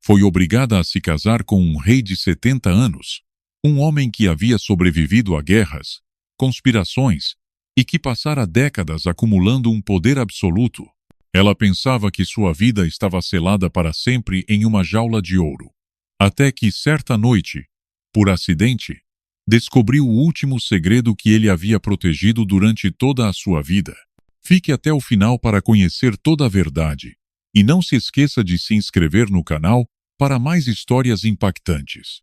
foi obrigada a se casar com um rei de 70 anos, um homem que havia sobrevivido a guerras, conspirações e que passara décadas acumulando um poder absoluto. Ela pensava que sua vida estava selada para sempre em uma jaula de ouro. Até que, certa noite, por acidente, descobriu o último segredo que ele havia protegido durante toda a sua vida. Fique até o final para conhecer toda a verdade. E não se esqueça de se inscrever no canal para mais histórias impactantes.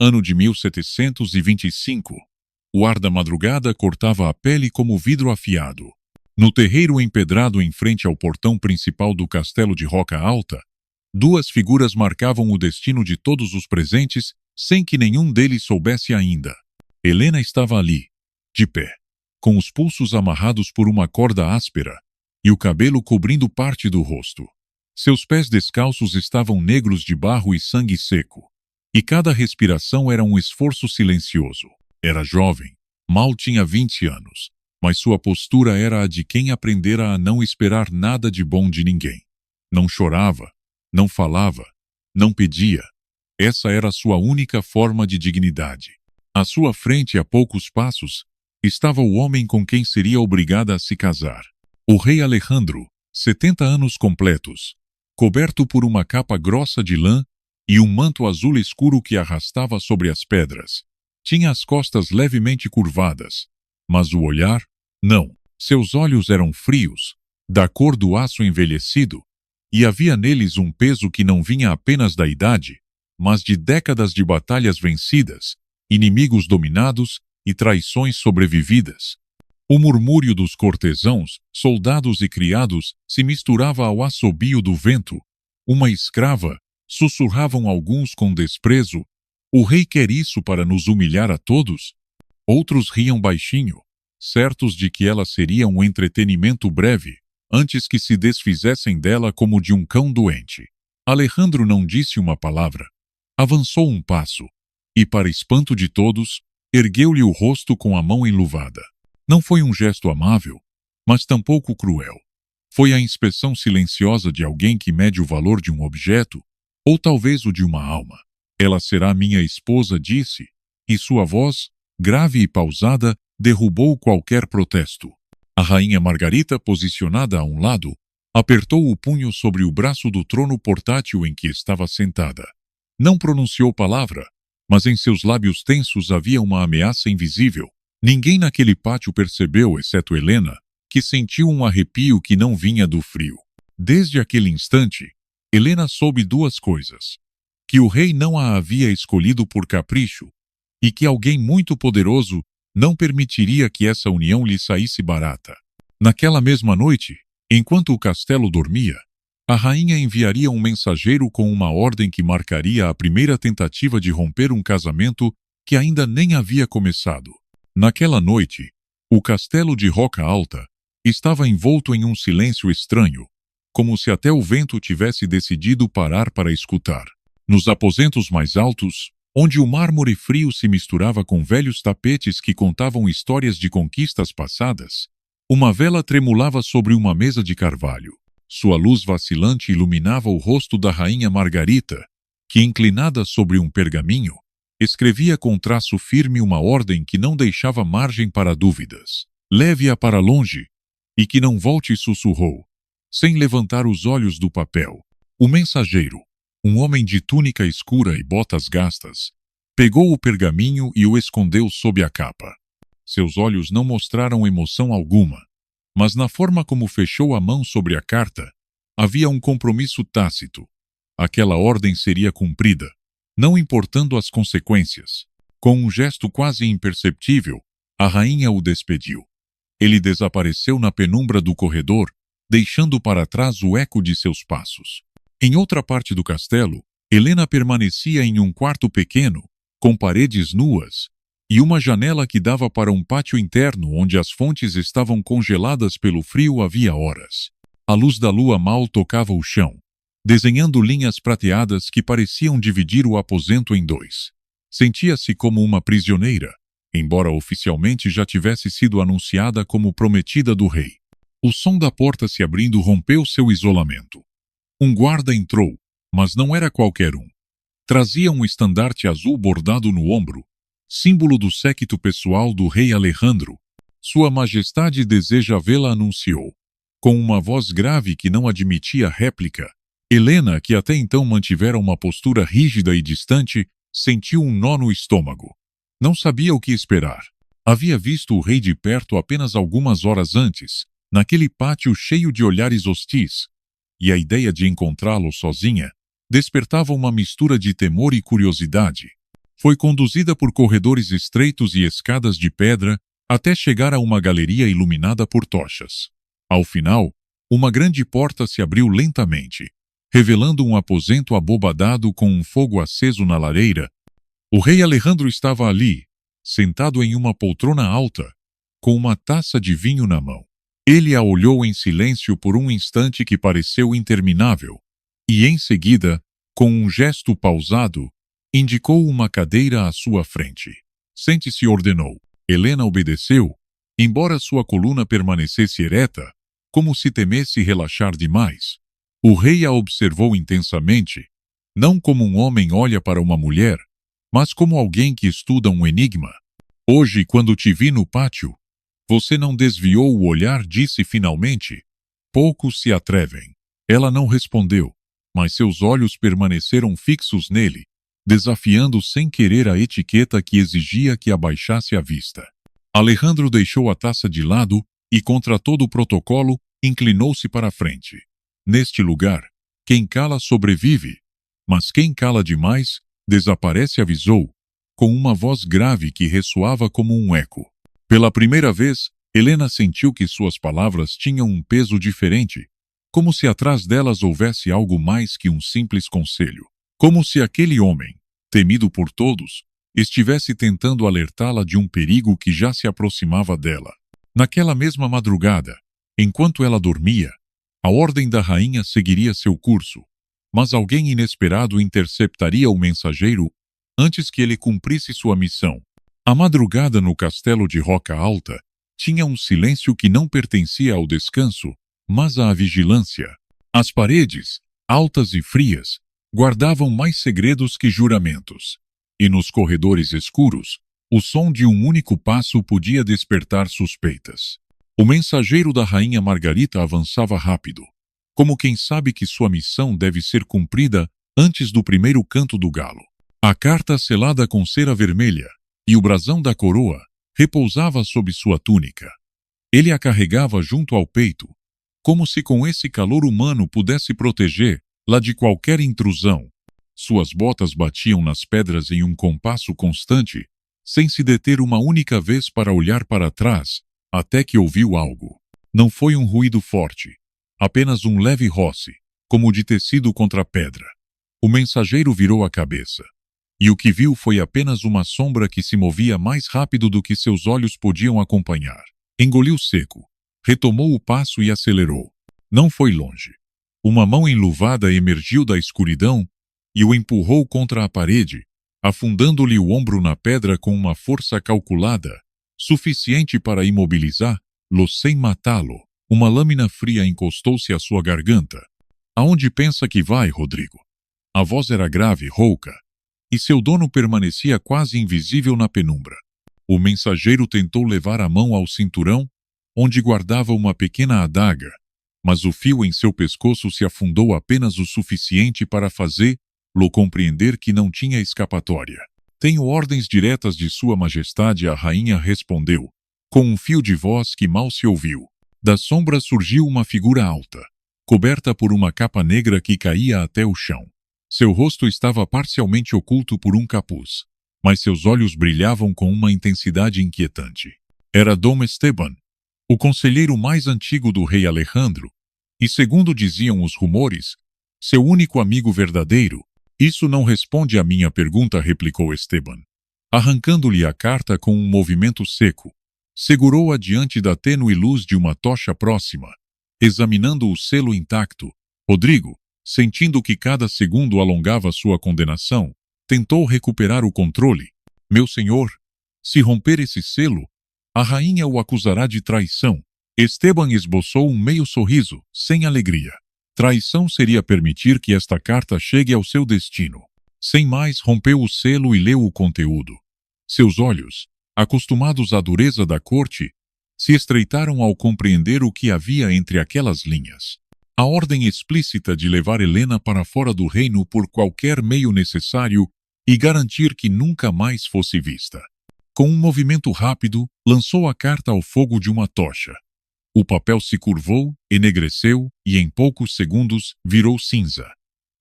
Ano de 1725. O ar da madrugada cortava a pele como vidro afiado. No terreiro empedrado em frente ao portão principal do castelo de Roca Alta, duas figuras marcavam o destino de todos os presentes sem que nenhum deles soubesse ainda. Helena estava ali, de pé, com os pulsos amarrados por uma corda áspera e o cabelo cobrindo parte do rosto. Seus pés descalços estavam negros de barro e sangue seco, e cada respiração era um esforço silencioso. Era jovem, mal tinha 20 anos, mas sua postura era a de quem aprendera a não esperar nada de bom de ninguém. Não chorava, não falava, não pedia. Essa era sua única forma de dignidade. À sua frente, a poucos passos, estava o homem com quem seria obrigada a se casar. O rei Alejandro, 70 anos completos, coberto por uma capa grossa de lã e um manto azul escuro que arrastava sobre as pedras. Tinha as costas levemente curvadas, mas o olhar, não. Seus olhos eram frios, da cor do aço envelhecido, e havia neles um peso que não vinha apenas da idade, mas de décadas de batalhas vencidas, inimigos dominados e traições sobrevividas. O murmúrio dos cortesãos, soldados e criados se misturava ao assobio do vento. Uma escrava, sussurravam alguns com desprezo: "O rei quer isso para nos humilhar a todos?" Outros riam baixinho, certos de que ela seria um entretenimento breve, antes que se desfizessem dela como de um cão doente. Alejandro não disse uma palavra. Avançou um passo, e, para espanto de todos, ergueu-lhe o rosto com a mão enluvada. Não foi um gesto amável, mas tampouco cruel. Foi a inspeção silenciosa de alguém que mede o valor de um objeto, ou talvez o de uma alma. "Ela será minha esposa", disse, e sua voz, grave e pausada, derrubou qualquer protesto. A rainha Margarita, posicionada a um lado, apertou o punho sobre o braço do trono portátil em que estava sentada. Não pronunciou palavra, mas em seus lábios tensos havia uma ameaça invisível. Ninguém naquele pátio percebeu, exceto Helena, que sentiu um arrepio que não vinha do frio. Desde aquele instante, Helena soube duas coisas: que o rei não a havia escolhido por capricho e que alguém muito poderoso não permitiria que essa união lhe saísse barata. Naquela mesma noite, enquanto o castelo dormia, a rainha enviaria um mensageiro com uma ordem que marcaria a primeira tentativa de romper um casamento que ainda nem havia começado. Naquela noite, o castelo de Roca Alta estava envolto em um silêncio estranho, como se até o vento tivesse decidido parar para escutar. Nos aposentos mais altos, onde o mármore frio se misturava com velhos tapetes que contavam histórias de conquistas passadas, uma vela tremulava sobre uma mesa de carvalho. Sua luz vacilante iluminava o rosto da rainha Margarita, que, inclinada sobre um pergaminho, escrevia com traço firme uma ordem que não deixava margem para dúvidas. "Leve-a para longe, e que não volte", sussurrou, sem levantar os olhos do papel. O mensageiro, um homem de túnica escura e botas gastas, pegou o pergaminho e o escondeu sob a capa. Seus olhos não mostraram emoção alguma, mas na forma como fechou a mão sobre a carta, havia um compromisso tácito. Aquela ordem seria cumprida, não importando as consequências. Com um gesto quase imperceptível, a rainha o despediu. Ele desapareceu na penumbra do corredor, deixando para trás o eco de seus passos. Em outra parte do castelo, Helena permanecia em um quarto pequeno, com paredes nuas, e uma janela que dava para um pátio interno onde as fontes estavam congeladas pelo frio havia horas. A luz da lua mal tocava o chão, desenhando linhas prateadas que pareciam dividir o aposento em dois. Sentia-se como uma prisioneira, embora oficialmente já tivesse sido anunciada como prometida do rei. O som da porta se abrindo rompeu seu isolamento. Um guarda entrou, Mas não era qualquer um. Trazia um estandarte azul bordado no ombro, símbolo do séquito pessoal do rei Alejandro. Sua Majestade deseja vê-la, anunciou. Com uma voz grave que não admitia réplica, Helena, que até então mantivera uma postura rígida e distante, sentiu um nó no estômago. Não sabia o que esperar. Havia visto o rei de perto apenas algumas horas antes, naquele pátio cheio de olhares hostis, e a ideia de encontrá-lo sozinha despertava uma mistura de temor e curiosidade. Foi conduzida por corredores estreitos e escadas de pedra até chegar a uma galeria iluminada por tochas. Ao final, uma grande porta se abriu lentamente, revelando um aposento abobadado com um fogo aceso na lareira. O rei Alejandro estava ali, sentado em uma poltrona alta, com uma taça de vinho na mão. Ele a olhou em silêncio por um instante que pareceu interminável, e em seguida, com um gesto pausado, indicou uma cadeira à sua frente. Sente-se, ordenou. Helena obedeceu, embora sua coluna permanecesse ereta, como se temesse relaxar demais. O rei a observou intensamente, não como um homem olha para uma mulher, mas como alguém que estuda um enigma. Hoje, quando te vi no pátio, você não desviou o olhar, disse finalmente. Poucos se atrevem. Ela não respondeu, mas seus olhos permaneceram fixos nele, desafiando sem querer a etiqueta que exigia que abaixasse a vista. Alejandro deixou a taça de lado e, contra todo o protocolo, inclinou-se para a frente. Neste lugar, quem cala sobrevive, mas quem cala demais desaparece, avisou, com uma voz grave que ressoava como um eco. Pela primeira vez, Helena sentiu que suas palavras tinham um peso diferente, como se atrás delas houvesse algo mais que um simples conselho. Como se aquele homem, temido por todos, estivesse tentando alertá-la de um perigo que já se aproximava dela. Naquela mesma madrugada, enquanto ela dormia, a ordem da rainha seguiria seu curso, mas alguém inesperado interceptaria o mensageiro antes que ele cumprisse sua missão. A madrugada no castelo de Roca Alta tinha um silêncio que não pertencia ao descanso, mas à vigilância. As paredes, altas e frias, guardavam mais segredos que juramentos. E nos corredores escuros, o som de um único passo podia despertar suspeitas. O mensageiro da rainha Margarita avançava rápido, como quem sabe que sua missão deve ser cumprida antes do primeiro canto do galo. A carta selada com cera vermelha e o brasão da coroa repousava sob sua túnica. Ele a carregava junto ao peito, como se com esse calor humano pudesse protegê-la de qualquer intrusão. Suas botas batiam nas pedras em um compasso constante, sem se deter uma única vez para olhar para trás, até que ouviu algo. Não foi um ruído forte, apenas um leve roce, como de tecido contra pedra. O mensageiro virou a cabeça, e o que viu foi apenas uma sombra que se movia mais rápido do que seus olhos podiam acompanhar. Engoliu seco, retomou o passo e acelerou. Não foi longe. Uma mão enluvada emergiu da escuridão e o empurrou contra a parede, afundando-lhe o ombro na pedra com uma força calculada, suficiente para imobilizá-lo sem matá-lo. Uma lâmina fria encostou-se à sua garganta. Aonde pensa que vai, Rodrigo? A voz era grave, rouca, e seu dono permanecia quase invisível na penumbra. O mensageiro tentou levar a mão ao cinturão, onde guardava uma pequena adaga, mas o fio em seu pescoço se afundou apenas o suficiente para fazê-lo compreender que não tinha escapatória. Tenho ordens diretas de Sua Majestade, a rainha respondeu, com um fio de voz que mal se ouviu. Da sombra surgiu uma figura alta, coberta por uma capa negra que caía até o chão. Seu rosto estava parcialmente oculto por um capuz, mas seus olhos brilhavam com uma intensidade inquietante. Era Dom Esteban, o conselheiro mais antigo do rei Alejandro, e segundo diziam os rumores, seu único amigo verdadeiro. Isso não responde à minha pergunta, replicou Esteban, arrancando-lhe a carta com um movimento seco. Segurou-a diante da tênue luz de uma tocha próxima, examinando o selo intacto. Rodrigo, sentindo que cada segundo alongava sua condenação, tentou recuperar o controle. Meu senhor, se romper esse selo, a rainha o acusará de traição. Esteban esboçou um meio sorriso, sem alegria. Traição seria permitir que esta carta chegue ao seu destino. Sem mais, rompeu o selo e leu o conteúdo. Seus olhos, acostumados à dureza da corte, se estreitaram ao compreender o que havia entre aquelas linhas. A ordem explícita de levar Helena para fora do reino por qualquer meio necessário e garantir que nunca mais fosse vista. Com um movimento rápido, lançou a carta ao fogo de uma tocha. O papel se curvou, enegreceu e, em poucos segundos, virou cinza.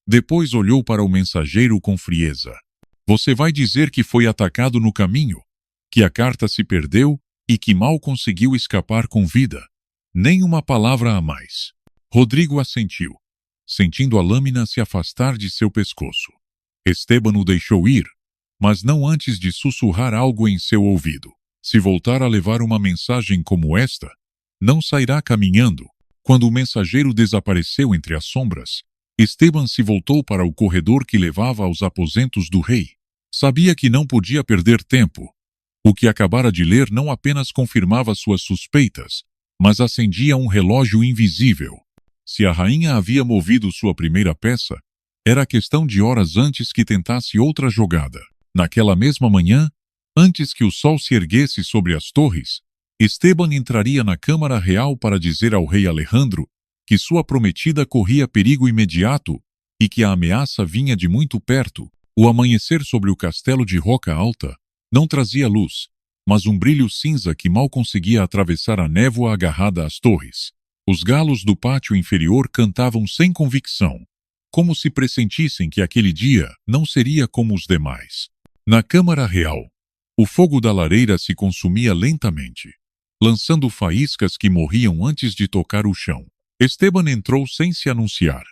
Depois olhou para o mensageiro com frieza. Você vai dizer que foi atacado no caminho, que a carta se perdeu e que mal conseguiu escapar com vida. Nem uma palavra a mais. Rodrigo assentiu, sentindo a lâmina se afastar de seu pescoço. Esteban o deixou ir, mas não antes de sussurrar algo em seu ouvido. Se voltar a levar uma mensagem como esta, não sairá caminhando. Quando o mensageiro desapareceu entre as sombras, Esteban se voltou para o corredor que levava aos aposentos do rei. Sabia que não podia perder tempo. O que acabara de ler não apenas confirmava suas suspeitas, mas acendia um relógio invisível. Se a rainha havia movido sua primeira peça, era questão de horas antes que tentasse outra jogada. Naquela mesma manhã, antes que o sol se erguesse sobre as torres, Esteban entraria na Câmara Real para dizer ao rei Alejandro que sua prometida corria perigo imediato e que a ameaça vinha de muito perto. O amanhecer sobre o castelo de Roca Alta não trazia luz, mas um brilho cinza que mal conseguia atravessar a névoa agarrada às torres. Os galos do pátio inferior cantavam sem convicção, como se pressentissem que aquele dia não seria como os demais. Na Câmara Real, o fogo da lareira se consumia lentamente, lançando faíscas que morriam antes de tocar o chão. Esteban entrou sem se anunciar.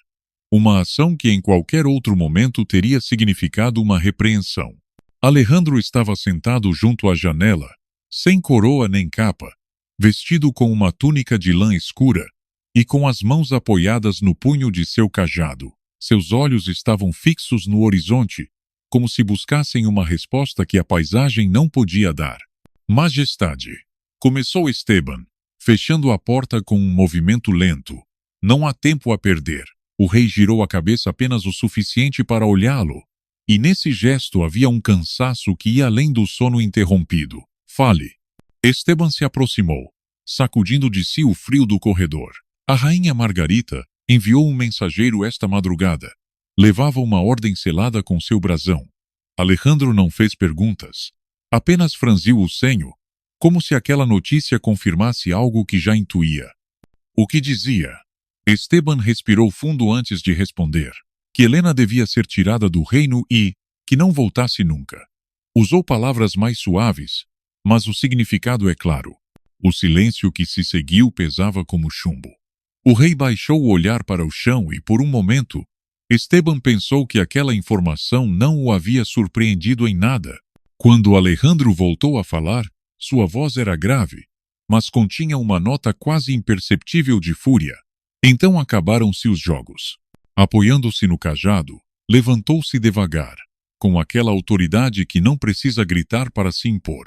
Uma ação que em qualquer outro momento teria significado uma repreensão. Alejandro estava sentado junto à janela, sem coroa nem capa, vestido com uma túnica de lã escura e com as mãos apoiadas no punho de seu cajado. Seus olhos estavam fixos no horizonte, como se buscassem uma resposta que a paisagem não podia dar. Majestade, começou Esteban, fechando a porta com um movimento lento. Não há tempo a perder. O rei girou a cabeça apenas o suficiente para olhá-lo, e nesse gesto havia um cansaço que ia além do sono interrompido. Fale. Esteban se aproximou, sacudindo de si o frio do corredor. A rainha Margarita enviou um mensageiro esta madrugada. Levava uma ordem selada com seu brasão. Alejandro não fez perguntas. Apenas franziu o senho, como se aquela notícia confirmasse algo que já intuía. O que dizia? Esteban respirou fundo antes de responder. Que Helena devia ser tirada do reino e que não voltasse nunca. Usou palavras mais suaves, mas o significado é claro. O silêncio que se seguiu pesava como chumbo. O rei baixou o olhar para o chão e, por um momento, Esteban pensou que aquela informação não o havia surpreendido em nada. Quando Alejandro voltou a falar, sua voz era grave, mas continha uma nota quase imperceptível de fúria. Então acabaram-se os jogos. Apoiando-se no cajado, levantou-se devagar, com aquela autoridade que não precisa gritar para se impor.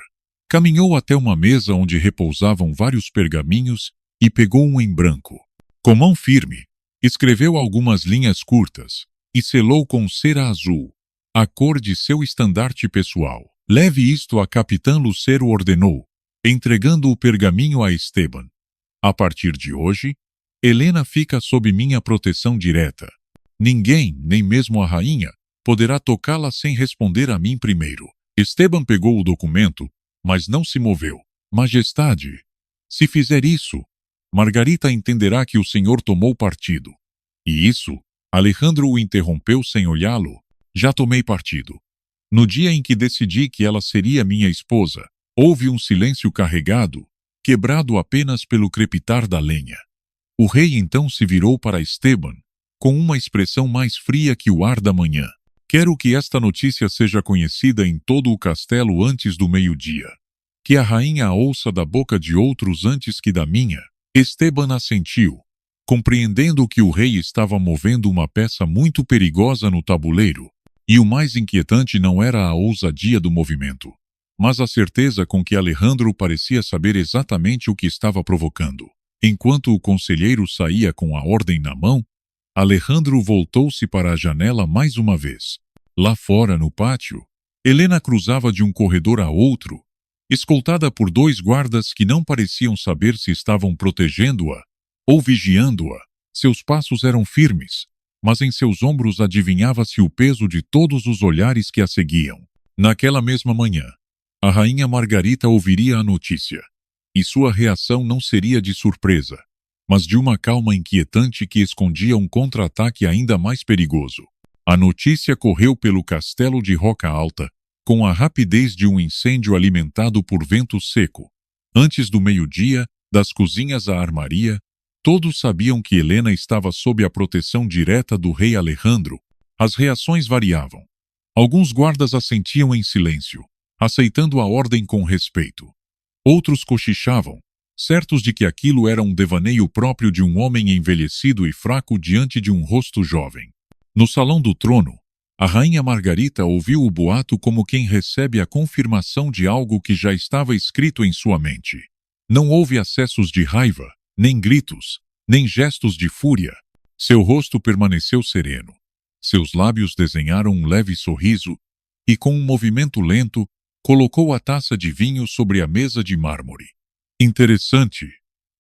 Caminhou até uma mesa onde repousavam vários pergaminhos e pegou um em branco. Com mão firme, escreveu algumas linhas curtas e selou com cera azul, a cor de seu estandarte pessoal. Leve isto a Capitã Lucero, ordenou, entregando o pergaminho a Esteban. A partir de hoje, Helena fica sob minha proteção direta. Ninguém, nem mesmo a rainha, poderá tocá-la sem responder a mim primeiro. Esteban pegou o documento, mas não se moveu. Majestade, se fizer isso, Margarita entenderá que o senhor tomou partido. E isso, Alejandro o interrompeu sem olhá-lo. Já tomei partido. No dia em que decidi que ela seria minha esposa, houve um silêncio carregado, quebrado apenas pelo crepitar da lenha. O rei então se virou para Esteban, com uma expressão mais fria que o ar da manhã. Quero que esta notícia seja conhecida em todo o castelo antes do meio-dia. Que a rainha a ouça da boca de outros antes que da minha. Esteban assentiu, compreendendo que o rei estava movendo uma peça muito perigosa no tabuleiro. E o mais inquietante não era a ousadia do movimento, mas a certeza com que Alejandro parecia saber exatamente o que estava provocando. Enquanto o conselheiro saía com a ordem na mão, Alejandro voltou-se para a janela mais uma vez. Lá fora, no pátio, Helena cruzava de um corredor a outro, escoltada por 2 guardas que não pareciam saber se estavam protegendo-a ou vigiando-a. Seus passos eram firmes, mas em seus ombros adivinhava-se o peso de todos os olhares que a seguiam. Naquela mesma manhã, a rainha Margarita ouviria a notícia, e sua reação não seria de surpresa, mas de uma calma inquietante que escondia um contra-ataque ainda mais perigoso. A notícia correu pelo castelo de Roca Alta, com a rapidez de um incêndio alimentado por vento seco. Antes do meio-dia, das cozinhas à armaria, todos sabiam que Helena estava sob a proteção direta do rei Alejandro. As reações variavam. Alguns guardas assentiam em silêncio, aceitando a ordem com respeito. Outros cochichavam, certos de que aquilo era um devaneio próprio de um homem envelhecido e fraco diante de um rosto jovem. No salão do trono, a rainha Margarita ouviu o boato como quem recebe a confirmação de algo que já estava escrito em sua mente. Não houve acessos de raiva, nem gritos, nem gestos de fúria. Seu rosto permaneceu sereno. Seus lábios desenharam um leve sorriso e, com um movimento lento, colocou a taça de vinho sobre a mesa de mármore. Interessante,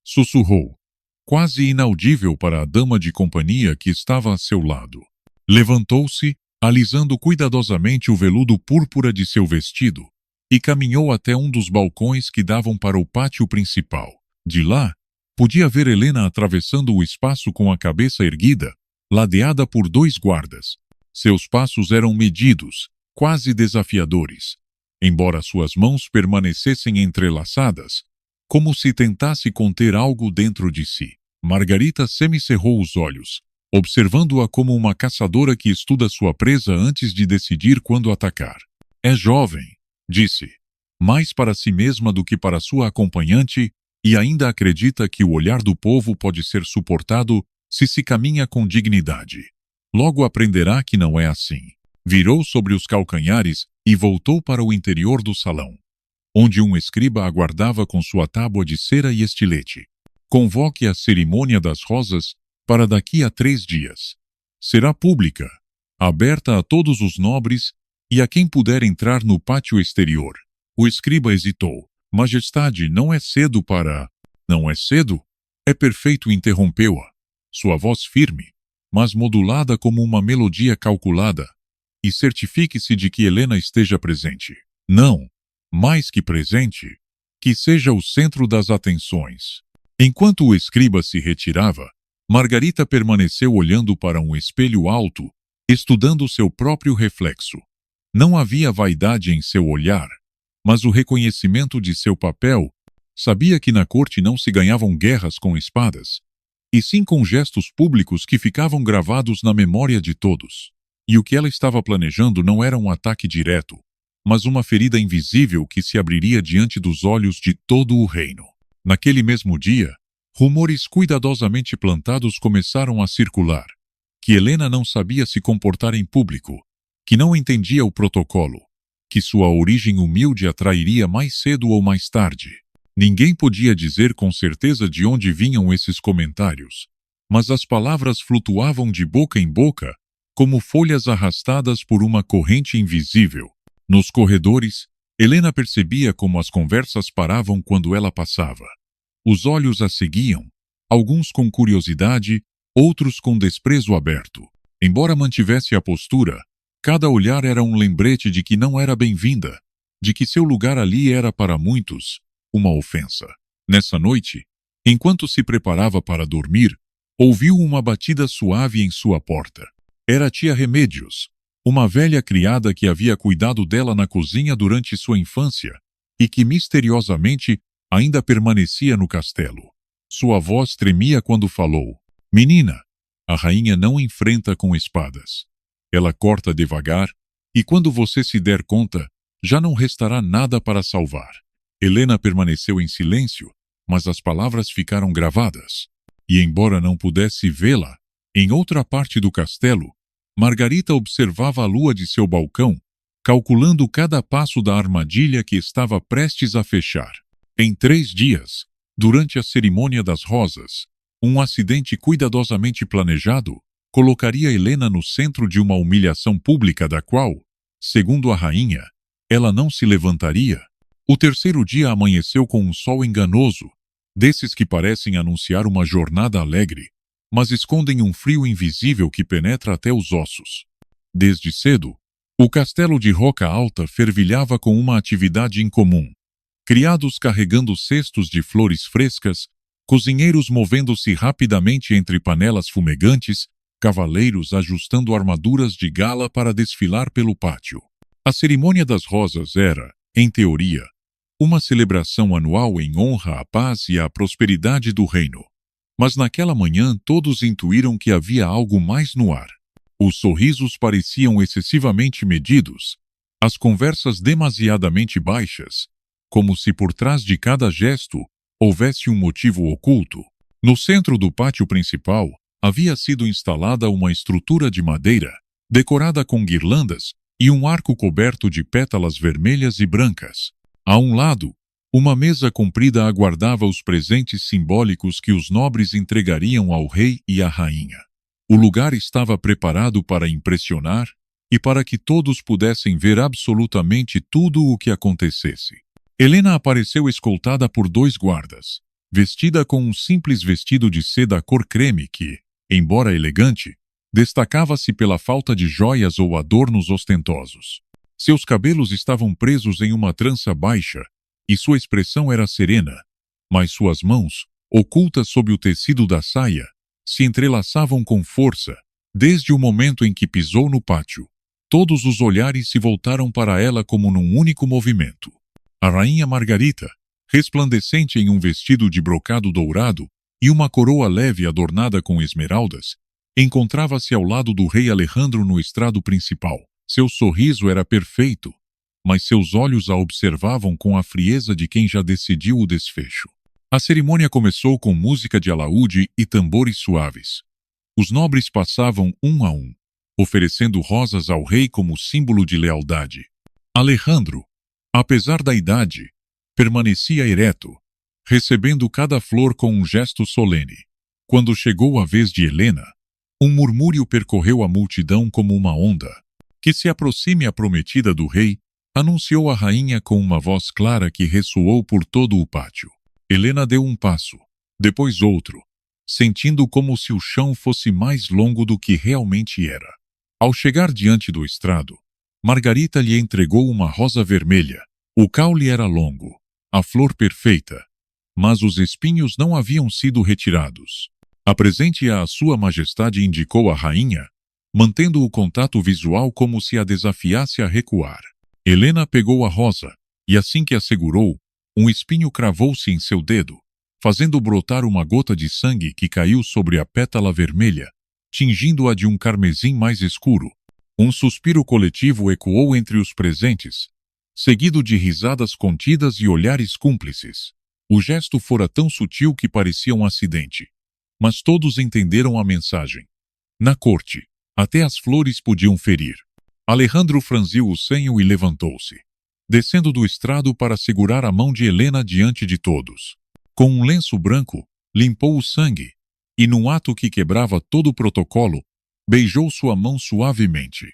sussurrou, quase inaudível para a dama de companhia que estava a seu lado. Levantou-se, alisando cuidadosamente o veludo púrpura de seu vestido, e caminhou até um dos balcões que davam para o pátio principal. De lá, podia ver Helena atravessando o espaço com a cabeça erguida, ladeada por 2 guardas. Seus passos eram medidos, quase desafiadores, embora suas mãos permanecessem entrelaçadas, como se tentasse conter algo dentro de si. Margarita semicerrou os olhos, observando-a como uma caçadora que estuda sua presa antes de decidir quando atacar. É jovem, disse, mais para si mesma do que para sua acompanhante, e ainda acredita que o olhar do povo pode ser suportado se caminha com dignidade. Logo aprenderá que não é assim. Virou sobre os calcanhares e voltou para o interior do salão, onde um escriba aguardava com sua tábua de cera e estilete. Convoque a cerimônia das rosas para daqui a 3 dias. Será pública, aberta a todos os nobres e a quem puder entrar no pátio exterior. O escriba hesitou. Majestade, não é cedo para... Não é cedo? É perfeito, interrompeu-a. Sua voz firme, mas modulada como uma melodia calculada. E certifique-se de que Helena esteja presente. Não, mais que presente, que seja o centro das atenções. Enquanto o escriba se retirava, Margarita permaneceu olhando para um espelho alto, estudando seu próprio reflexo. Não havia vaidade em seu olhar, mas o reconhecimento de seu papel. Sabia que na corte não se ganhavam guerras com espadas, e sim com gestos públicos que ficavam gravados na memória de todos. E o que ela estava planejando não era um ataque direto, mas uma ferida invisível que se abriria diante dos olhos de todo o reino. Naquele mesmo dia, rumores cuidadosamente plantados começaram a circular, que Helena não sabia se comportar em público, que não entendia o protocolo, que sua origem humilde atrairia mais cedo ou mais tarde. Ninguém podia dizer com certeza de onde vinham esses comentários, mas as palavras flutuavam de boca em boca, como folhas arrastadas por uma corrente invisível. Nos corredores, Helena percebia como as conversas paravam quando ela passava. Os olhos a seguiam, alguns com curiosidade, outros com desprezo aberto. Embora mantivesse a postura, cada olhar era um lembrete de que não era bem-vinda, de que seu lugar ali era para muitos uma ofensa. Nessa noite, enquanto se preparava para dormir, ouviu uma batida suave em sua porta. Era a tia Remédios, uma velha criada que havia cuidado dela na cozinha durante sua infância e que misteriosamente ainda permanecia no castelo. Sua voz tremia quando falou. Menina, a rainha não enfrenta com espadas. Ela corta devagar e quando você se der conta, já não restará nada para salvar. Helena permaneceu em silêncio, mas as palavras ficaram gravadas. E embora não pudesse vê-la, em outra parte do castelo, Margarita observava a lua de seu balcão, calculando cada passo da armadilha que estava prestes a fechar. Em 3 dias, durante a cerimônia das rosas, um acidente cuidadosamente planejado colocaria Helena no centro de uma humilhação pública da qual, segundo a rainha, ela não se levantaria. O terceiro dia amanheceu com um sol enganoso, desses que parecem anunciar uma jornada alegre, mas escondem um frio invisível que penetra até os ossos. Desde cedo, o castelo de Roca Alta fervilhava com uma atividade incomum. Criados carregando cestos de flores frescas, cozinheiros movendo-se rapidamente entre panelas fumegantes, cavaleiros ajustando armaduras de gala para desfilar pelo pátio. A cerimônia das rosas era, em teoria, uma celebração anual em honra à paz e à prosperidade do reino. Mas naquela manhã todos intuíram que havia algo mais no ar. Os sorrisos pareciam excessivamente medidos, as conversas demasiadamente baixas, como se por trás de cada gesto houvesse um motivo oculto. No centro do pátio principal havia sido instalada uma estrutura de madeira, decorada com guirlandas e um arco coberto de pétalas vermelhas e brancas. A um lado, uma mesa comprida aguardava os presentes simbólicos que os nobres entregariam ao rei e à rainha. O lugar estava preparado para impressionar e para que todos pudessem ver absolutamente tudo o que acontecesse. Helena apareceu escoltada por 2 guardas, vestida com um simples vestido de seda cor creme que, embora elegante, destacava-se pela falta de joias ou adornos ostentosos. Seus cabelos estavam presos em uma trança baixa e sua expressão era serena, mas suas mãos, ocultas sob o tecido da saia, se entrelaçavam com força. Desde o momento em que pisou no pátio, todos os olhares se voltaram para ela como num único movimento. A rainha Margarita, resplandecente em um vestido de brocado dourado e uma coroa leve adornada com esmeraldas, encontrava-se ao lado do rei Alejandro no estrado principal. Seu sorriso era perfeito, mas seus olhos a observavam com a frieza de quem já decidiu o desfecho. A cerimônia começou com música de alaúde e tambores suaves. Os nobres passavam um a um, oferecendo rosas ao rei como símbolo de lealdade. Alejandro, apesar da idade, permanecia ereto, recebendo cada flor com um gesto solene. Quando chegou a vez de Helena, um murmúrio percorreu a multidão como uma onda. Que se aproxime a prometida do rei, anunciou a rainha com uma voz clara que ressoou por todo o pátio. Helena deu um passo, depois outro, sentindo como se o chão fosse mais longo do que realmente era. Ao chegar diante do estrado, Margarita lhe entregou uma rosa vermelha. O caule era longo, a flor perfeita, mas os espinhos não haviam sido retirados. Apresente-a à sua majestade, indicou a rainha, mantendo o contato visual como se a desafiasse a recuar. Helena pegou a rosa, e assim que a segurou, um espinho cravou-se em seu dedo, fazendo brotar uma gota de sangue que caiu sobre a pétala vermelha, tingindo-a de um carmesim mais escuro. Um suspiro coletivo ecoou entre os presentes, seguido de risadas contidas e olhares cúmplices. O gesto fora tão sutil que parecia um acidente, mas todos entenderam a mensagem. Na corte, até as flores podiam ferir. Alejandro franziu o senho e levantou-se, descendo do estrado para segurar a mão de Helena diante de todos. Com um lenço branco, limpou o sangue, e num ato que quebrava todo o protocolo, beijou sua mão suavemente.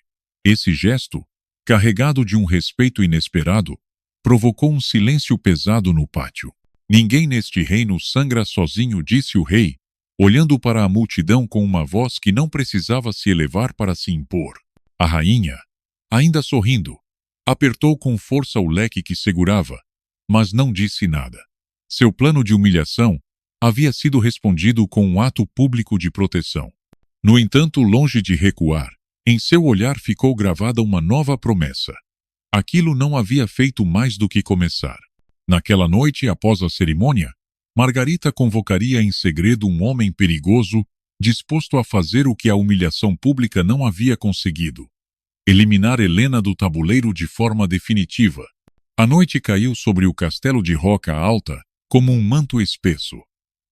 Esse gesto, carregado de um respeito inesperado, provocou um silêncio pesado no pátio. Ninguém neste reino sangra sozinho, disse o rei, olhando para a multidão com uma voz que não precisava se elevar para se impor. A rainha, ainda sorrindo, apertou com força o leque que segurava, mas não disse nada. Seu plano de humilhação havia sido respondido com um ato público de proteção. No entanto, longe de recuar, em seu olhar ficou gravada uma nova promessa. Aquilo não havia feito mais do que começar. Naquela noite, após a cerimônia, Margarita convocaria em segredo um homem perigoso, disposto a fazer o que a humilhação pública não havia conseguido: eliminar Helena do tabuleiro de forma definitiva. A noite caiu sobre o castelo de Roca Alta como um manto espesso,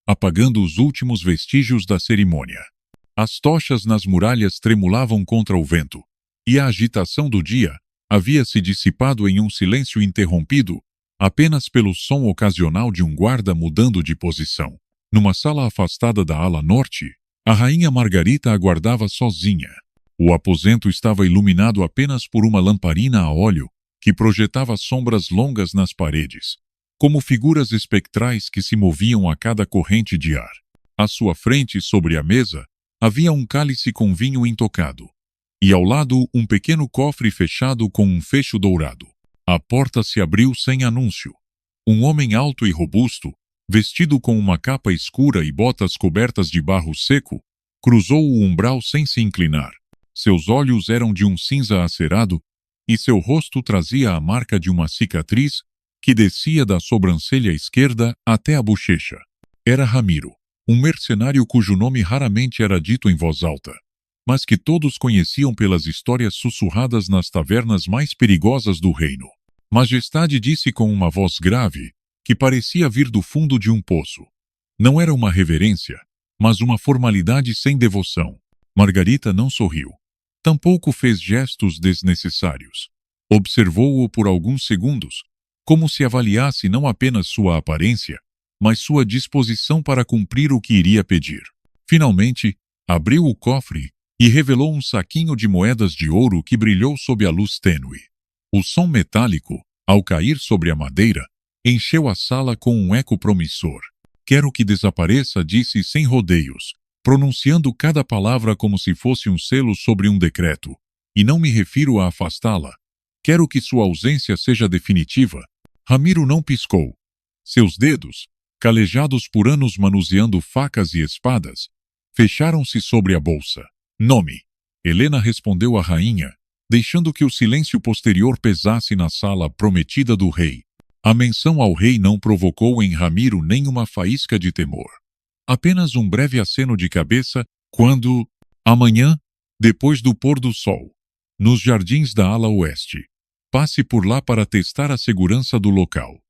apagando os últimos vestígios da cerimônia. As tochas nas muralhas tremulavam contra o vento, e a agitação do dia havia se dissipado em um silêncio interrompido apenas pelo som ocasional de um guarda mudando de posição. Numa sala afastada da ala norte, A rainha Margarita aguardava sozinha. O aposento estava iluminado apenas por uma lamparina a óleo que projetava sombras longas nas paredes, como figuras espectrais que se moviam a cada corrente de ar. À sua frente, sobre a mesa, havia um cálice com vinho intocado, e ao lado um pequeno cofre fechado com um fecho dourado. A porta se abriu sem anúncio. Um homem alto e robusto, vestido com uma capa escura e botas cobertas de barro seco, cruzou o umbral sem se inclinar. Seus olhos eram de um cinza acerado e seu rosto trazia a marca de uma cicatriz que descia da sobrancelha esquerda até a bochecha. Era Ramiro, um mercenário cujo nome raramente era dito em voz alta, mas que todos conheciam pelas histórias sussurradas nas tavernas mais perigosas do reino. Majestade disse com uma voz grave, que parecia vir do fundo de um poço. Não era uma reverência, mas uma formalidade sem devoção. Margarita não sorriu. Tampouco fez gestos desnecessários. Observou-o por alguns segundos, como se avaliasse não apenas sua aparência, mas sua disposição para cumprir o que iria pedir. Finalmente, abriu o cofre e revelou um saquinho de moedas de ouro que brilhou sob a luz tênue. O som metálico, ao cair sobre a madeira, encheu a sala com um eco promissor. Quero que desapareça, disse sem rodeios, pronunciando cada palavra como se fosse um selo sobre um decreto. E não me refiro a afastá-la. Quero que sua ausência seja definitiva. Ramiro não piscou. Seus dedos, calejados por anos manuseando facas e espadas, fecharam-se sobre a bolsa. Nome. Helena respondeu à rainha, deixando que o silêncio posterior pesasse na sala prometida do rei. A menção ao rei não provocou em Ramiro nenhuma faísca de temor. Apenas um breve aceno de cabeça quando, amanhã, depois do pôr do sol, nos jardins da ala oeste, passe por lá para testar a segurança do local.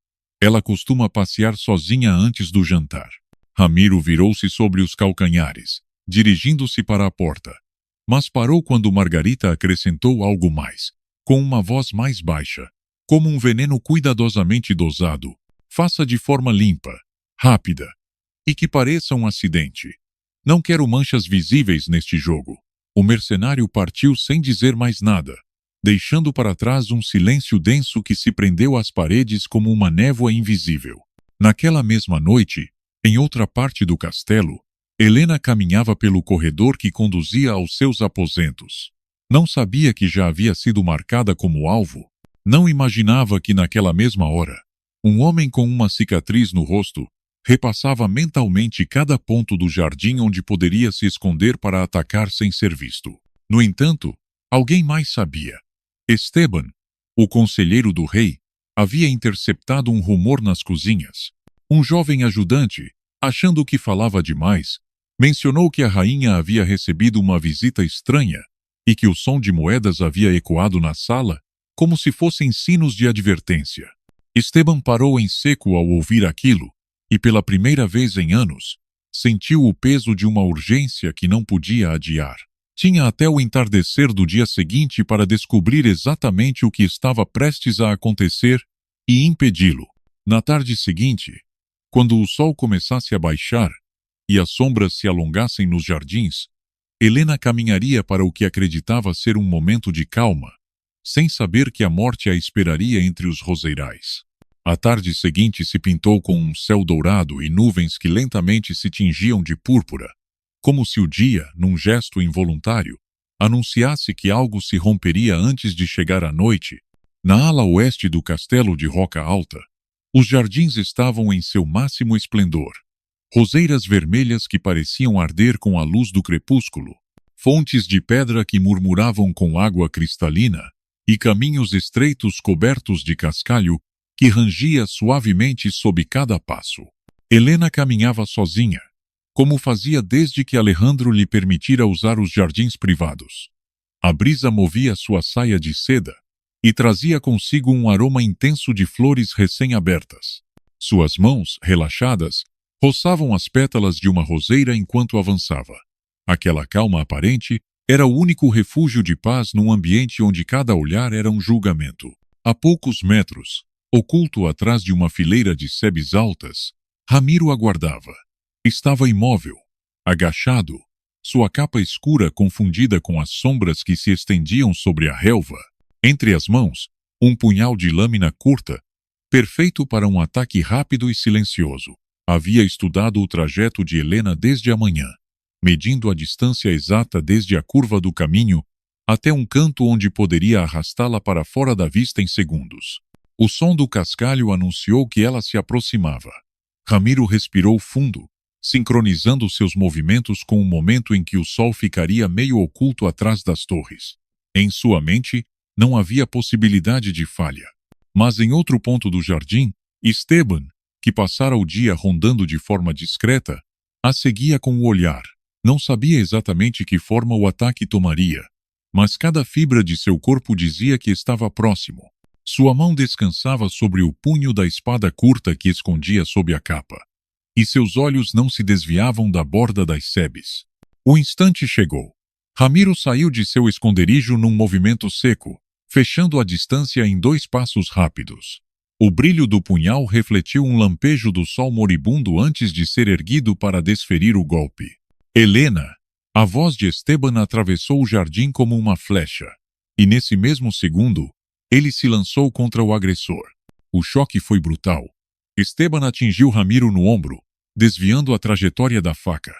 Ela costuma passear sozinha antes do jantar. Ramiro virou-se sobre os calcanhares, dirigindo-se para a porta. Mas parou quando Margarita acrescentou algo mais, com uma voz mais baixa, como um veneno cuidadosamente dosado. Faça de forma limpa, rápida, e que pareça um acidente. Não quero manchas visíveis neste jogo. O mercenário partiu sem dizer mais nada, deixando para trás um silêncio denso que se prendeu às paredes como uma névoa invisível. Naquela mesma noite, em outra parte do castelo, Helena caminhava pelo corredor que conduzia aos seus aposentos. Não sabia que já havia sido marcada como alvo. Não imaginava que naquela mesma hora, um homem com uma cicatriz no rosto repassava mentalmente cada ponto do jardim onde poderia se esconder para atacar sem ser visto. No entanto, alguém mais sabia. Esteban, o conselheiro do rei, havia interceptado um rumor nas cozinhas. Um jovem ajudante, achando que falava demais, mencionou que a rainha havia recebido uma visita estranha e que o som de moedas havia ecoado na sala como se fossem sinos de advertência. Esteban parou em seco ao ouvir aquilo e, pela primeira vez em anos, sentiu o peso de uma urgência que não podia adiar. Tinha até o entardecer do dia seguinte para descobrir exatamente o que estava prestes a acontecer e impedi-lo. Na tarde seguinte, quando o sol começasse a baixar e as sombras se alongassem nos jardins, Helena caminharia para o que acreditava ser um momento de calma, sem saber que a morte a esperaria entre os roseirais. A tarde seguinte se pintou com um céu dourado e nuvens que lentamente se tingiam de púrpura, como se o dia, num gesto involuntário, anunciasse que algo se romperia antes de chegar a noite. Na ala oeste do castelo de Roca Alta, os jardins estavam em seu máximo esplendor. Roseiras vermelhas que pareciam arder com a luz do crepúsculo, fontes de pedra que murmuravam com água cristalina e caminhos estreitos cobertos de cascalho que rangia suavemente sob cada passo. Helena caminhava sozinha, como fazia desde que Alejandro lhe permitira usar os jardins privados. A brisa movia sua saia de seda e trazia consigo um aroma intenso de flores recém-abertas. Suas mãos, relaxadas, roçavam as pétalas de uma roseira enquanto avançava. Aquela calma aparente era o único refúgio de paz num ambiente onde cada olhar era um julgamento. A poucos metros, oculto atrás de uma fileira de sebes altas, Ramiro aguardava. Estava imóvel, agachado, sua capa escura confundida com as sombras que se estendiam sobre a relva. Entre as mãos, um punhal de lâmina curta, perfeito para um ataque rápido e silencioso. Havia estudado o trajeto de Helena desde a manhã, medindo a distância exata desde a curva do caminho até um canto onde poderia arrastá-la para fora da vista em segundos. O som do cascalho anunciou que ela se aproximava. Ramiro respirou fundo, sincronizando seus movimentos com o momento em que o sol ficaria meio oculto atrás das torres. Em sua mente, não havia possibilidade de falha. Mas em outro ponto do jardim, Esteban, que passara o dia rondando de forma discreta, a seguia com o olhar. Não sabia exatamente que forma o ataque tomaria, mas cada fibra de seu corpo dizia que estava próximo. Sua mão descansava sobre o punho da espada curta que escondia sob a capa, e seus olhos não se desviavam da borda das sebes. O instante chegou. Ramiro saiu de seu esconderijo num movimento seco, fechando a distância em 2 passos rápidos. O brilho do punhal refletiu um lampejo do sol moribundo antes de ser erguido para desferir o golpe. Helena! A voz de Esteban atravessou o jardim como uma flecha, e nesse mesmo segundo, ele se lançou contra o agressor. O choque foi brutal. Esteban atingiu Ramiro no ombro, desviando a trajetória da faca.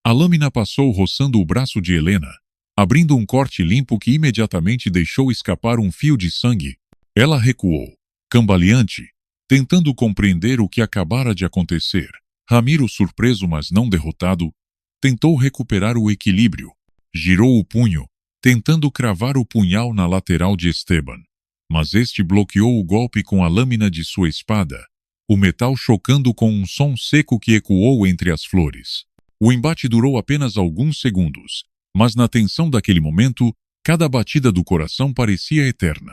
A lâmina passou roçando o braço de Helena, abrindo um corte limpo que imediatamente deixou escapar um fio de sangue. Ela recuou, cambaleante, tentando compreender o que acabara de acontecer. Ramiro, surpreso mas não derrotado, tentou recuperar o equilíbrio. Girou o punho, tentando cravar o punhal na lateral de Esteban. Mas este bloqueou o golpe com a lâmina de sua espada, o metal chocando com um som seco que ecoou entre as flores. O embate durou apenas alguns segundos, mas na tensão daquele momento, cada batida do coração parecia eterna.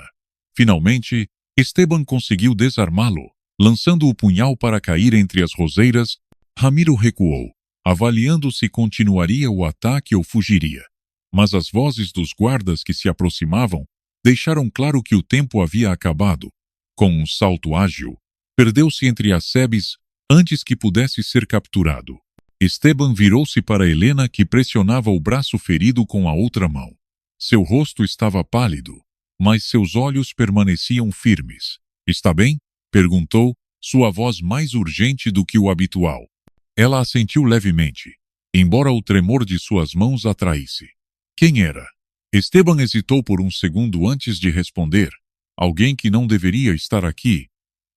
Finalmente, Esteban conseguiu desarmá-lo, lançando o punhal para cair entre as roseiras. Ramiro recuou, avaliando se continuaria o ataque ou fugiria. Mas as vozes dos guardas que se aproximavam deixaram claro que o tempo havia acabado. Com um salto ágil, perdeu-se entre as sebes antes que pudesse ser capturado. Esteban virou-se para Helena, que pressionava o braço ferido com a outra mão. Seu rosto estava pálido, mas seus olhos permaneciam firmes. "Está bem?" perguntou, sua voz mais urgente do que o habitual. Ela assentiu levemente, embora o tremor de suas mãos a traísse. Quem era? Esteban hesitou por um segundo antes de responder. Alguém que não deveria estar aqui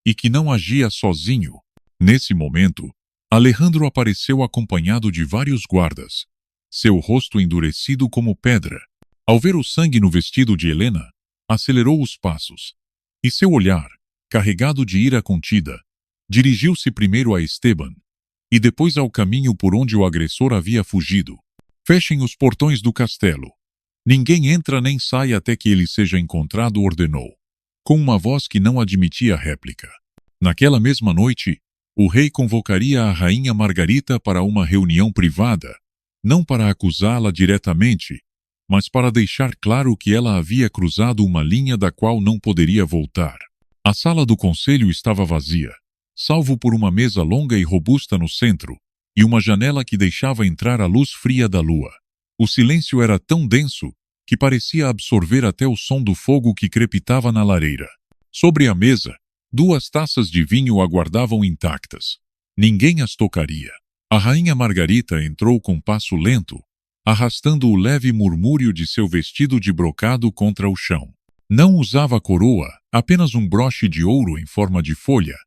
e que não agia sozinho. Nesse momento, Alejandro apareceu acompanhado de vários guardas, seu rosto endurecido como pedra. Ao ver o sangue no vestido de Helena, acelerou os passos, e seu olhar, carregado de ira contida, dirigiu-se primeiro a Esteban e depois ao caminho por onde o agressor havia fugido. "Fechem os portões do castelo. Ninguém entra nem sai até que ele seja encontrado", ordenou, com uma voz que não admitia réplica. Naquela mesma noite, o rei convocaria a rainha Margarita para uma reunião privada, não para acusá-la diretamente, mas para deixar claro que ela havia cruzado uma linha da qual não poderia voltar. A sala do conselho estava vazia, salvo por uma mesa longa e robusta no centro, e uma janela que deixava entrar a luz fria da lua. O silêncio era tão denso que parecia absorver até o som do fogo que crepitava na lareira. Sobre a mesa, 2 taças de vinho aguardavam intactas. Ninguém as tocaria. A rainha Margarita entrou com passo lento, arrastando o leve murmúrio de seu vestido de brocado contra o chão. Não usava coroa, apenas um broche de ouro em forma de folha,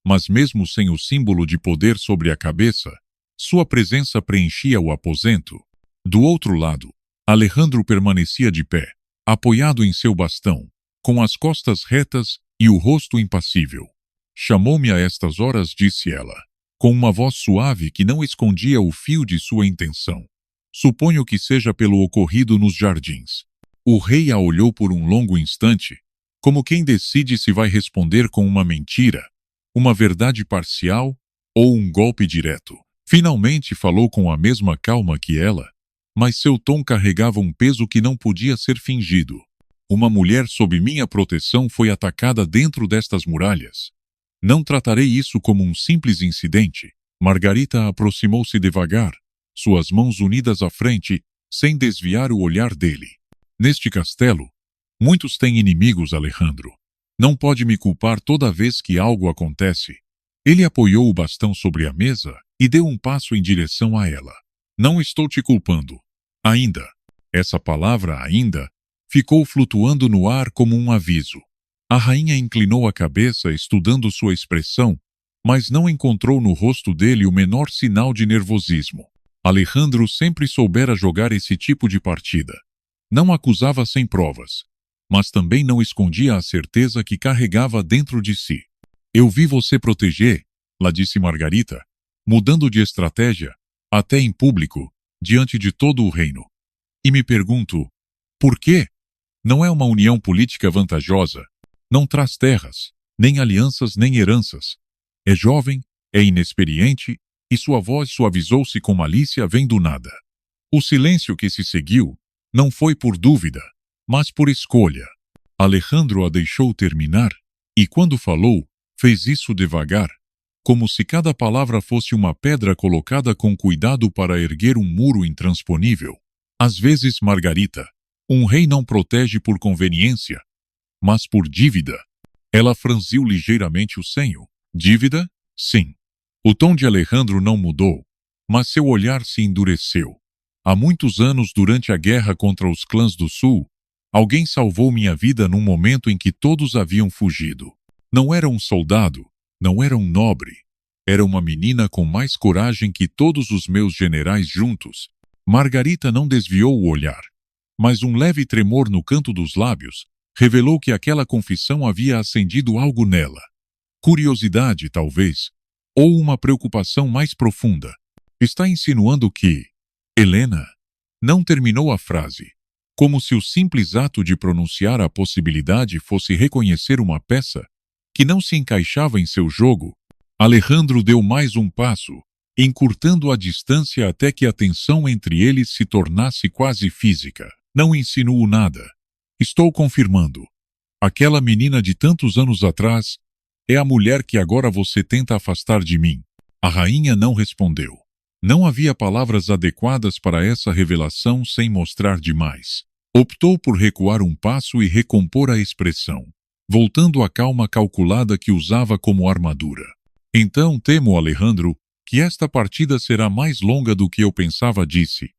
mas mesmo sem o símbolo de poder sobre a cabeça, sua presença preenchia o aposento. Do outro lado, Alejandro permanecia de pé, apoiado em seu bastão, com as costas retas e o rosto impassível. "Chamou-me a estas horas", disse ela, com uma voz suave que não escondia o fio de sua intenção. "Suponho que seja pelo ocorrido nos jardins." O rei a olhou por um longo instante, como quem decide se vai responder com uma mentira, uma verdade parcial ou um golpe direto. Finalmente falou com a mesma calma que ela, mas seu tom carregava um peso que não podia ser fingido. "Uma mulher sob minha proteção foi atacada dentro destas muralhas. Não tratarei isso como um simples incidente." Margarita aproximou-se devagar, suas mãos unidas à frente, sem desviar o olhar dele. Neste castelo, muitos têm inimigos, Alejandro. Não pode me culpar toda vez que algo acontece. Ele apoiou o bastão sobre a mesa e deu um passo em direção a ela. Não estou te culpando. Ainda. Essa palavra ainda ficou flutuando no ar como um aviso. A rainha inclinou a cabeça, estudando sua expressão, mas não encontrou no rosto dele o menor sinal de nervosismo. Alejandro sempre soubera jogar esse tipo de partida. Não acusava sem provas, mas também não escondia a certeza que carregava dentro de si. Eu vi você proteger, lá disse Margarita, mudando de estratégia, até em público, diante de todo o reino. E me pergunto, por quê? Não é uma união política vantajosa. Não traz terras, nem alianças, nem heranças. É jovem, é inexperiente, e sua voz suavizou-se com malícia vem do nada. O silêncio que se seguiu não foi por dúvida, mas por escolha. Alejandro a deixou terminar, e quando falou, fez isso devagar, como se cada palavra fosse uma pedra colocada com cuidado para erguer um muro intransponível. Às vezes, Margarita, um rei não protege por conveniência, mas por dívida. Ela franziu ligeiramente o senho. Dívida? Sim. O tom de Alejandro não mudou, mas seu olhar se endureceu. Há muitos anos, durante a guerra contra os clãs do sul, alguém salvou minha vida num momento em que todos haviam fugido. Não era um soldado, não era um nobre. Era uma menina com mais coragem que todos os meus generais juntos. Margarita não desviou o olhar, mas um leve tremor no canto dos lábios revelou que aquela confissão havia acendido algo nela. Curiosidade, talvez, ou uma preocupação mais profunda. Está insinuando que... Helena não terminou a frase, como se o simples ato de pronunciar a possibilidade fosse reconhecer uma peça que não se encaixava em seu jogo. Alejandro deu mais um passo, encurtando a distância até que a tensão entre eles se tornasse quase física. Não insinuo nada. Estou confirmando. Aquela menina de tantos anos atrás é a mulher que agora você tenta afastar de mim. A rainha não respondeu. Não havia palavras adequadas para essa revelação sem mostrar demais. Optou por recuar um passo e recompor a expressão, voltando à calma calculada que usava como armadura. Então temo, Alejandro, que esta partida será mais longa do que eu pensava, disse,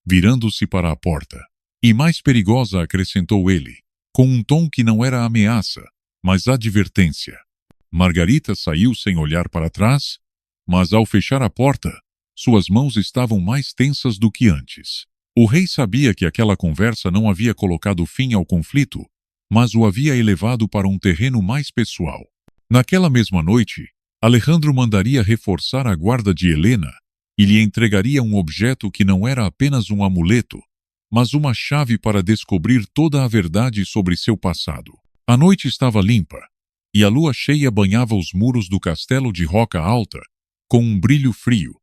virando-se para a porta. E mais perigosa, acrescentou ele, com um tom que não era ameaça, mas advertência. Margarita saiu sem olhar para trás, mas ao fechar a porta, suas mãos estavam mais tensas do que antes. O rei sabia que aquela conversa não havia colocado fim ao conflito, mas o havia elevado para um terreno mais pessoal. Naquela mesma noite, Alejandro mandaria reforçar a guarda de Helena e lhe entregaria um objeto que não era apenas um amuleto, mas uma chave para descobrir toda a verdade sobre seu passado. A noite estava limpa, e a lua cheia banhava os muros do castelo de Roca Alta com um brilho frio,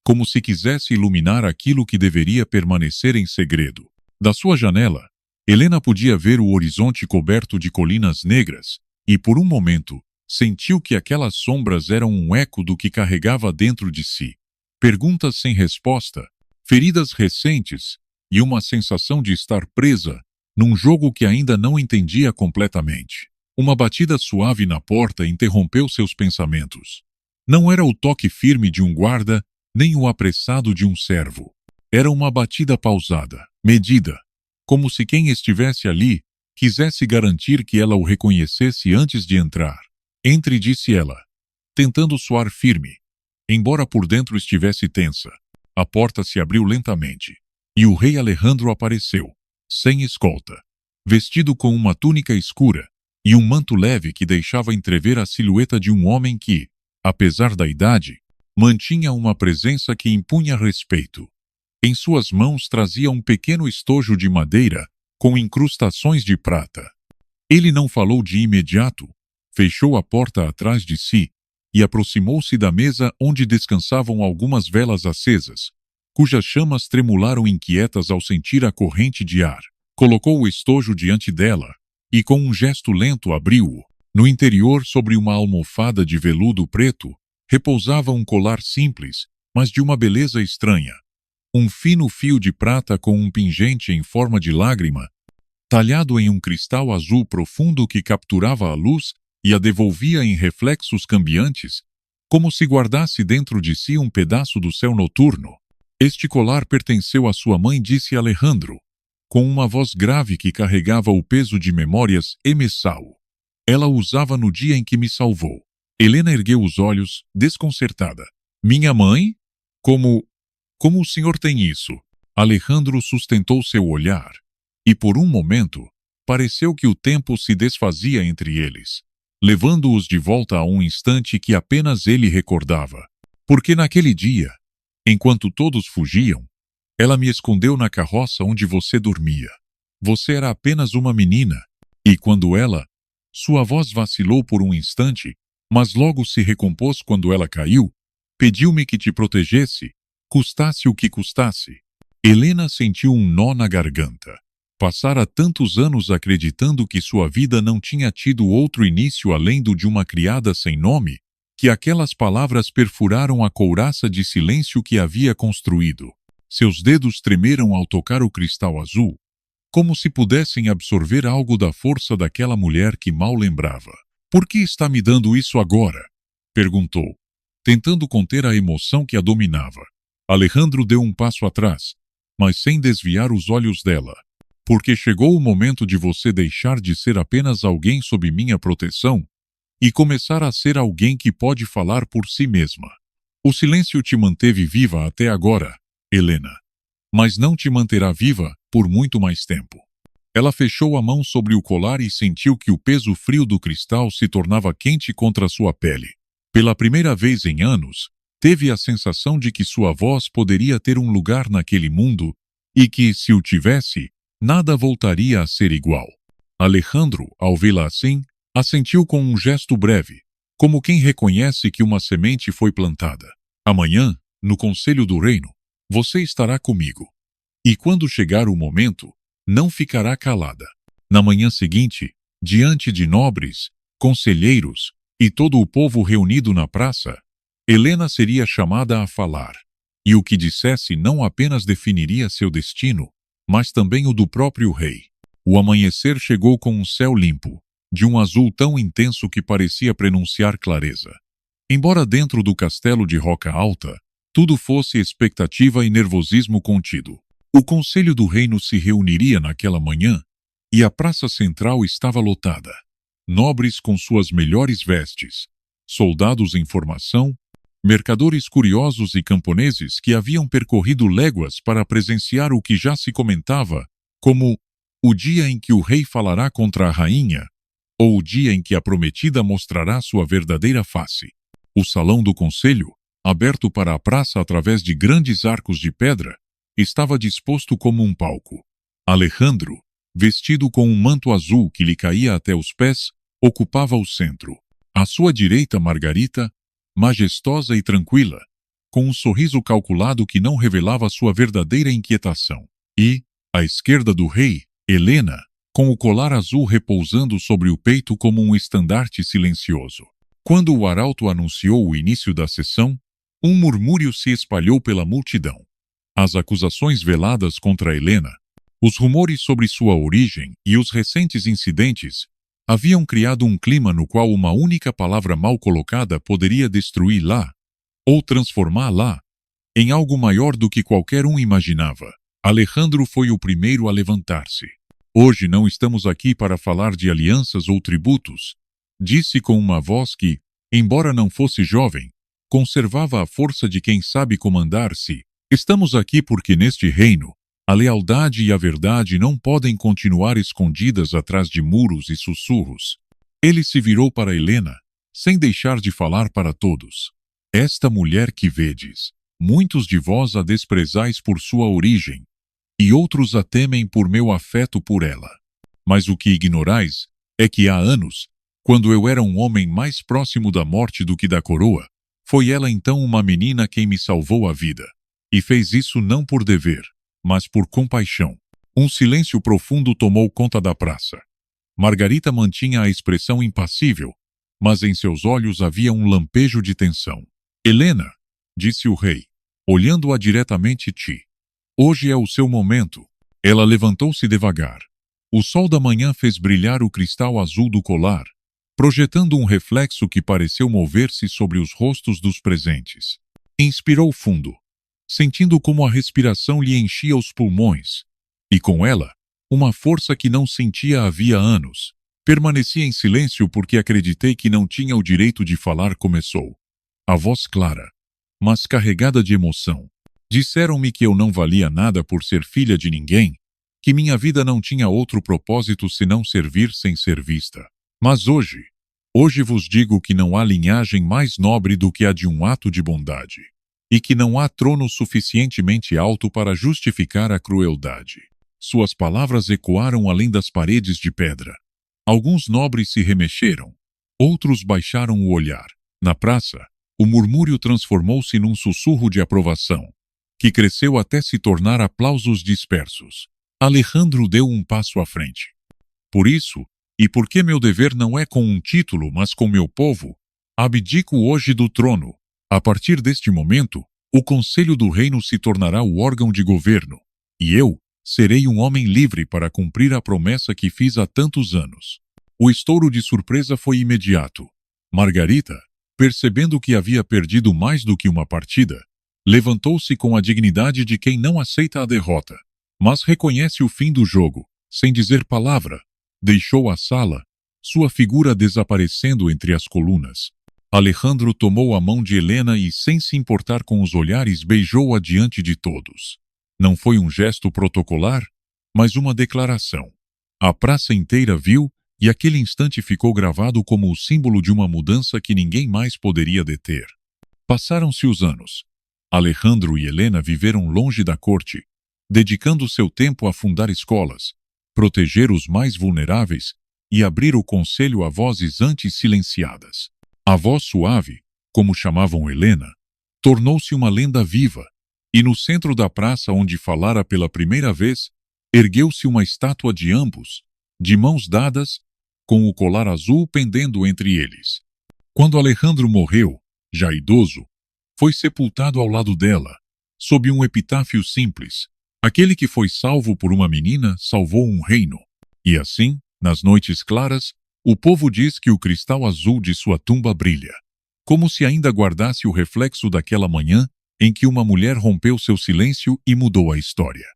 como se quisesse iluminar aquilo que deveria permanecer em segredo. Da sua janela, Helena podia ver o horizonte coberto de colinas negras e, por um momento, sentiu que aquelas sombras eram um eco do que carregava dentro de si. Perguntas sem resposta, feridas recentes e uma sensação de estar presa num jogo que ainda não entendia completamente. Uma batida suave na porta interrompeu seus pensamentos. Não era o toque firme de um guarda, nem o apressado de um servo. Era uma batida pausada, medida, como se quem estivesse ali quisesse garantir que ela o reconhecesse antes de entrar. Entre, disse ela, tentando soar firme, embora por dentro estivesse tensa. A porta se abriu lentamente, e o rei Alejandro apareceu, sem escolta, vestido com uma túnica escura e um manto leve que deixava entrever a silhueta de um homem que, apesar da idade, mantinha uma presença que impunha respeito. Em suas mãos trazia um pequeno estojo de madeira com incrustações de prata. Ele não falou de imediato, fechou a porta atrás de si e aproximou-se da mesa onde descansavam algumas velas acesas, cujas chamas tremularam inquietas ao sentir a corrente de ar. Colocou o estojo diante dela e, com um gesto lento, abriu-o. No interior, sobre uma almofada de veludo preto, repousava um colar simples, mas de uma beleza estranha. Um fino fio de prata com um pingente em forma de lágrima, talhado em um cristal azul profundo que capturava a luz e a devolvia em reflexos cambiantes, como se guardasse dentro de si um pedaço do céu noturno. Este colar pertenceu à sua mãe, disse Alejandro, com uma voz grave que carregava o peso de memórias Emessal. Ela o usava no dia em que me salvou. Helena ergueu os olhos, desconcertada. Minha mãe? Como o senhor tem isso? Alejandro sustentou seu olhar, e por um momento, pareceu que o tempo se desfazia entre eles, levando-os de volta a um instante que apenas ele recordava. Porque naquele dia, enquanto todos fugiam, ela me escondeu na carroça onde você dormia. Você era apenas uma menina, e quando sua voz vacilou por um instante, mas logo se recompôs quando ela caiu, pediu-me que te protegesse, custasse o que custasse. Helena sentiu um nó na garganta. Passara tantos anos acreditando que sua vida não tinha tido outro início além do de uma criada sem nome, que aquelas palavras perfuraram a couraça de silêncio que havia construído. Seus dedos tremeram ao tocar o cristal azul, como se pudessem absorver algo da força daquela mulher que mal lembrava. Por que está me dando isso agora? Perguntou, tentando conter a emoção que a dominava. Alejandro deu um passo atrás, mas sem desviar os olhos dela. Porque chegou o momento de você deixar de ser apenas alguém sob minha proteção e começar a ser alguém que pode falar por si mesma. O silêncio te manteve viva até agora, Helena, mas não te manterá viva por muito mais tempo. Ela fechou a mão sobre o colar e sentiu que o peso frio do cristal se tornava quente contra sua pele. Pela primeira vez em anos, teve a sensação de que sua voz poderia ter um lugar naquele mundo e que, se o tivesse, nada voltaria a ser igual. Alejandro, ao vê-la assim, assentiu com um gesto breve, como quem reconhece que uma semente foi plantada. Amanhã, no Conselho do Reino, você estará comigo. E quando chegar o momento, não ficará calada. Na manhã seguinte, diante de nobres, conselheiros e todo o povo reunido na praça, Helena seria chamada a falar. E o que dissesse não apenas definiria seu destino, mas também o do próprio rei. O amanhecer chegou com um céu limpo, de um azul tão intenso que parecia prenunciar clareza. Embora dentro do castelo de Roca Alta, tudo fosse expectativa e nervosismo contido. O Conselho do Reino se reuniria naquela manhã, e a praça central estava lotada. Nobres com suas melhores vestes, soldados em formação, mercadores curiosos e camponeses que haviam percorrido léguas para presenciar o que já se comentava como o dia em que o rei falará contra a rainha, ou o dia em que a prometida mostrará sua verdadeira face. O salão do conselho, aberto para a praça através de grandes arcos de pedra, estava disposto como um palco. Alejandro, vestido com um manto azul que lhe caía até os pés, ocupava o centro. À sua direita, Margarita, majestosa e tranquila, com um sorriso calculado que não revelava sua verdadeira inquietação. E, à esquerda do rei, Helena, com o colar azul repousando sobre o peito como um estandarte silencioso. Quando o arauto anunciou o início da sessão, um murmúrio se espalhou pela multidão. As acusações veladas contra Helena, os rumores sobre sua origem e os recentes incidentes haviam criado um clima no qual uma única palavra mal colocada poderia destruí-la, ou transformá-la, em algo maior do que qualquer um imaginava. Alejandro foi o primeiro a levantar-se. Hoje não estamos aqui para falar de alianças ou tributos, disse com uma voz que, embora não fosse jovem, conservava a força de quem sabe comandar-se. Estamos aqui porque neste reino, a lealdade e a verdade não podem continuar escondidas atrás de muros e sussurros. Ele se virou para Helena, sem deixar de falar para todos. Esta mulher que vedes, muitos de vós a desprezais por sua origem, e outros a temem por meu afeto por ela. Mas o que ignorais é que há anos, quando eu era um homem mais próximo da morte do que da coroa, foi ela então uma menina quem me salvou a vida. E fez isso não por dever, mas por compaixão. Um silêncio profundo tomou conta da praça. Margarita mantinha a expressão impassível, mas em seus olhos havia um lampejo de tensão. Helena, disse o rei, olhando-a diretamente, Hoje é o seu momento. Ela levantou-se devagar. O sol da manhã fez brilhar o cristal azul do colar, projetando um reflexo que pareceu mover-se sobre os rostos dos presentes. Inspirou fundo, sentindo como a respiração lhe enchia os pulmões, e com ela, uma força que não sentia havia anos. Permaneci em silêncio porque acreditei que não tinha o direito de falar. Começou. A voz clara, mas carregada de emoção. Disseram-me que eu não valia nada por ser filha de ninguém, que minha vida não tinha outro propósito senão servir sem ser vista. Mas hoje vos digo que não há linhagem mais nobre do que a de um ato de bondade, e que não há trono suficientemente alto para justificar a crueldade. Suas palavras ecoaram além das paredes de pedra. Alguns nobres se remexeram, outros baixaram o olhar. Na praça, o murmúrio transformou-se num sussurro de aprovação, que cresceu até se tornar aplausos dispersos. Alejandro deu um passo à frente. Por isso, e porque meu dever não é com um título, mas com meu povo, abdico hoje do trono. A partir deste momento, o Conselho do Reino se tornará o órgão de governo, e eu serei um homem livre para cumprir a promessa que fiz há tantos anos. O estouro de surpresa foi imediato. Margarita, percebendo que havia perdido mais do que uma partida, levantou-se com a dignidade de quem não aceita a derrota, mas reconhece o fim do jogo. Sem dizer palavra, deixou a sala, sua figura desaparecendo entre as colunas. Alejandro tomou a mão de Helena e, sem se importar com os olhares, beijou-a diante de todos. Não foi um gesto protocolar, mas uma declaração. A praça inteira viu, e aquele instante ficou gravado como o símbolo de uma mudança que ninguém mais poderia deter. Passaram-se os anos. Alejandro e Helena viveram longe da corte, dedicando seu tempo a fundar escolas, proteger os mais vulneráveis e abrir o conselho a vozes antes silenciadas. A voz suave, como chamavam Helena, tornou-se uma lenda viva, e no centro da praça onde falara pela primeira vez, ergueu-se uma estátua de ambos, de mãos dadas, com o colar azul pendendo entre eles. Quando Alejandro morreu, já idoso, foi sepultado ao lado dela, sob um epitáfio simples: aquele que foi salvo por uma menina salvou um reino. E assim, nas noites claras, o povo diz que o cristal azul de sua tumba brilha, como se ainda guardasse o reflexo daquela manhã em que uma mulher rompeu seu silêncio e mudou a história.